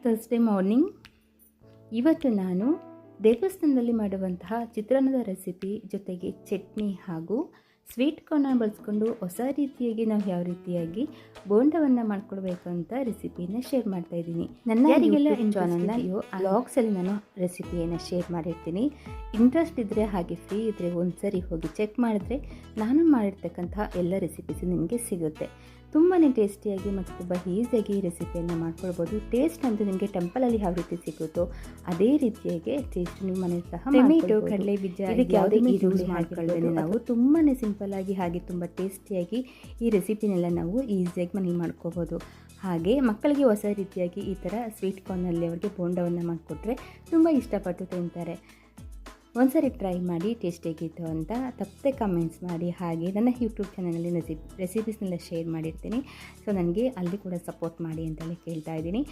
Thursday morning. ಇವತ್ತು ನಾನು ದೇವಸ್ಥಾನದಲ್ಲಿ ಮಾಡುವಂತಹ ಚಿತ್ರಾನ್ನದ ರೆಸಿಪಿ ಜೊತೆಗೆ ಚಟ್ನಿ ಹಾಗೂ ಸ್ವೀಟ್ ಕಾರ್ನ ಬಳಸ್ಕೊಂಡು ಹೊಸ ರೀತಿಯಾಗಿ ನಾವು ಯಾವ ರೀತಿಯಾಗಿ ಬೋಂಡವನ್ನು ಮಾಡ್ಕೊಳ್ಬೇಕು ಅಂತ ರೆಸಿಪಿಯನ್ನು ಶೇರ್ ಮಾಡ್ತಾ ಇದ್ದೀನಿ. ನನ್ನ ಯಾರಿಗೆಲ್ಲ ಚಾನಲ್ನ ವ್ಲಾಗ್ಸಲ್ಲಿ ನಾನು ರೆಸಿಪಿಯನ್ನು ಶೇರ್ ಮಾಡಿರ್ತೀನಿ. ಇಂಟ್ರೆಸ್ಟ್ ಇದ್ದರೆ ಹಾಗೆ ಫ್ರೀ ಇದ್ದರೆ ಒಂದ್ಸರಿ ಹೋಗಿ ಚೆಕ್ ಮಾಡಿದ್ರೆ ನಾನು ಮಾಡಿರ್ತಕ್ಕಂತಹ ಎಲ್ಲ ರೆಸಿಪೀಸು ನಿಮಗೆ ಸಿಗುತ್ತೆ. ತುಂಬಾ ಟೇಸ್ಟಿಯಾಗಿ ಮತ್ತು ತುಂಬ ಈಸಿಯಾಗಿ ಈ ರೆಸಿಪಿಯನ್ನು ಮಾಡ್ಕೊಳ್ಬೋದು. ಟೇಸ್ಟ್ ಅಂತೂ ನಿಮಗೆ ಟೆಂಪಲಲ್ಲಿ ಯಾವ ರೀತಿ ಸಿಗುತ್ತೋ ಅದೇ ರೀತಿಯಾಗಿ ಟೇಸ್ಟ್ ನಿಮ್ಮ ಮನೇಲಿ ಸಹ ಟೊಮೆಟೊ, ಕಡಲೆ ಬೀಜ ಇದಕ್ಕೆ ಯಾವುದೇ ಯೂಸ್ ಮಾಡ್ಕೊಳ್ಳೋದೇ ನಾವು ತುಂಬಾ ಸಿಂಪಲ್ಲಾಗಿ ಹಾಗೆ ತುಂಬ ಟೇಸ್ಟಿಯಾಗಿ ಈ ರೆಸಿಪಿನೆಲ್ಲ ನಾವು ಈಸಿಯಾಗಿ ಮನೇಲಿ ಮಾಡ್ಕೋಬೋದು. ಹಾಗೆ ಮಕ್ಕಳಿಗೆ ಹೊಸ ರೀತಿಯಾಗಿ ಈ ಥರ ಸ್ವೀಟ್ ಕಾರ್ನಲ್ಲಿ ಅವರಿಗೆ ಬೋಂಡವನ್ನು ಮಾಡಿಕೊಟ್ರೆ ತುಂಬ ಇಷ್ಟಪಟ್ಟು ತಿಂತಾರೆ. ಒಂದ್ಸರಿ ಟ್ರೈ ಮಾಡಿ ಟೇಸ್ಟ್ ಹೇಗಿತ್ತು ಅಂತ ತಪ್ಪದೆ ಕಮೆಂಟ್ಸ್ ಮಾಡಿ. ಹಾಗೆ ನನ್ನ ಯೂಟ್ಯೂಬ್ ಚಾನಲಲ್ಲಿ ರೆಸಿಪೀಸ್ನೆಲ್ಲ ಶೇರ್ ಮಾಡಿರ್ತೀನಿ. ಸೊ ನನಗೆ ಅಲ್ಲಿ ಕೂಡ ಸಪೋರ್ಟ್ ಮಾಡಿ ಅಂತೇಳಿ ಕೇಳ್ತಾ ಇದ್ದೀನಿ.